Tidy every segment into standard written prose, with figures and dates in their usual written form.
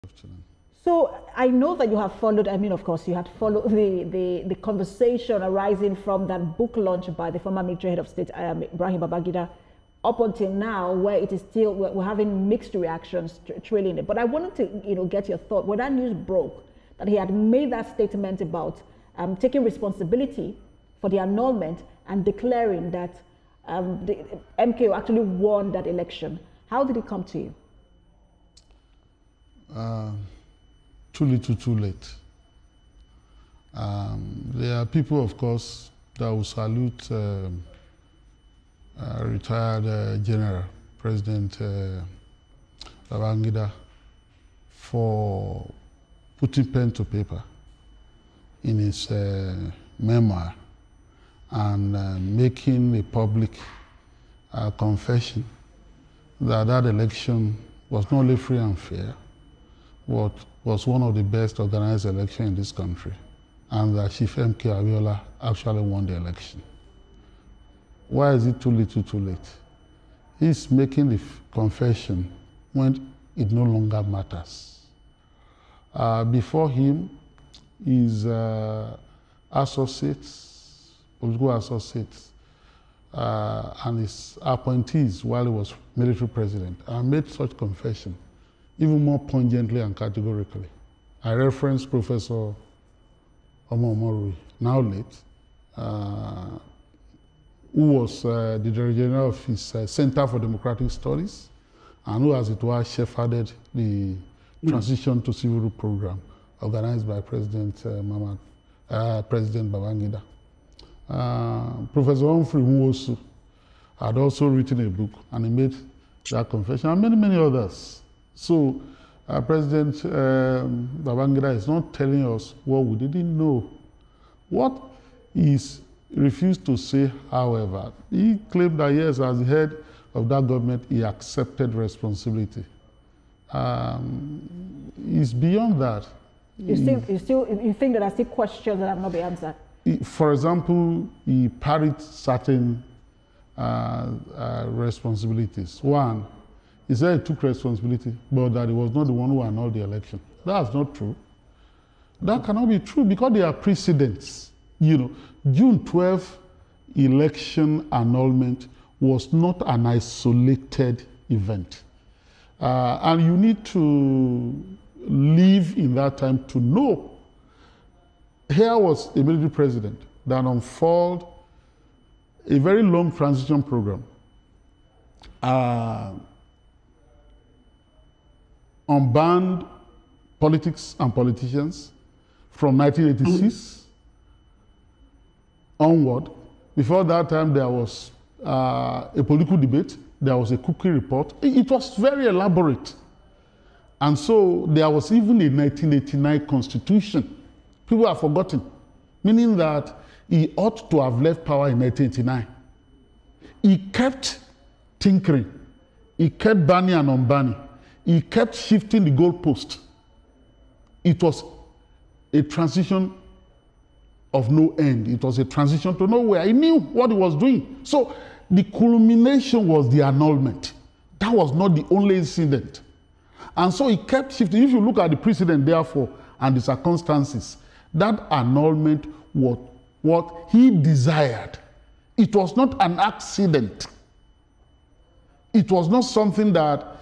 Afternoon. So I know that you have followed, of course, you had followed the conversation arising from that book launch by the former military head of state, Ibrahim Babangida, up until now, where it is still, we're having mixed reactions trailing it. But I wanted to, get your thought. When that news broke, that he had made that statement about taking responsibility for the annulment and declaring that the MKO actually won that election. How did it come to you? Too little, too late. There are people, of course, that will salute retired General President Babangida for putting pen to paper in his memoir and making a public confession that that election was not only free and fair, but was one of the best organized elections in this country, and that Chief M.K. Abiola actually won the election. Why is it too little, too late? He's making the confession when it no longer matters. Before him, his associates, political associates, and his appointees while he was military president made such confession, even more poignantly and categorically. I reference Professor Omo, now late, who was the Director General of his Center for Democratic Studies, and who, as it were, shepherded the transition to civil rule program organized by President Babangida. Professor Humphrey Nwosu had also written a book, and he made that confession, and many, many others. So President Babangida is not telling us what we didn't know. What he's refused to say, however, he claimed that yes, as the head of that government, he accepted responsibility. It's beyond that. You think there are still questions that have not been answered? For example, he parried certain responsibilities. One, he said he took responsibility, but that he was not the one who annulled the election. That's not true. That cannot be true because there are precedents. June 12th election annulment was not an isolated event. And you need to live in that time to know. Here was a military president that unfolded a very long transition program. Unbanned politics and politicians from 1986 onward. Before that time, there was a political debate. There was a cookie report. It was very elaborate. And so there was even a 1989 constitution. People have forgotten, meaning that he ought to have left power in 1989. He kept tinkering. He kept banning and unbanning. He kept shifting the goalpost. It was a transition of no end. It was a transition to nowhere. He knew what he was doing. So the culmination was the annulment. That was not the only incident. And so he kept shifting. If you look at the precedent, therefore, and the circumstances, that annulment was what he desired. It was not an accident. It was not something that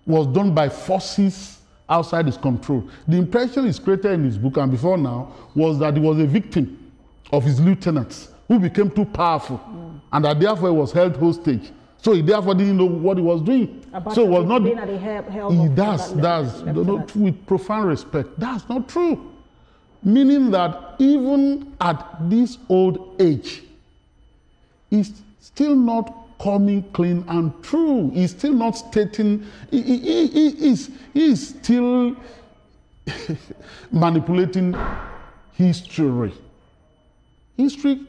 was done by forces outside his control. The impression is created in his book and before now was that he was a victim of his lieutenants who became too powerful and that therefore he was held hostage. So he therefore didn't know what he was doing. So it was not. With profound respect, that's not true. Meaning that even at this old age, he's still not coming clean and true. He's still not stating, he is still manipulating history. History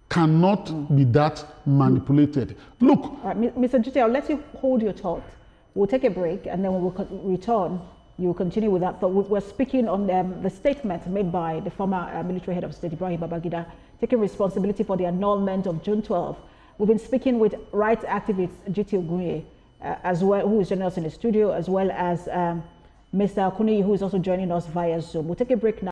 cannot be that manipulated. Look. Mr. Jute, I'll let you hold your thought. We'll take a break, and then when we return, you'll continue with that thought. We're speaking on the statement made by the former military head of state, Ibrahim Babangida, taking responsibility for the annulment of June 12th. We've been speaking with rights activist Ogunye, as well, who is joining us in the studio, as well as Mr. Ogunye, who is also joining us via Zoom. We'll take a break now.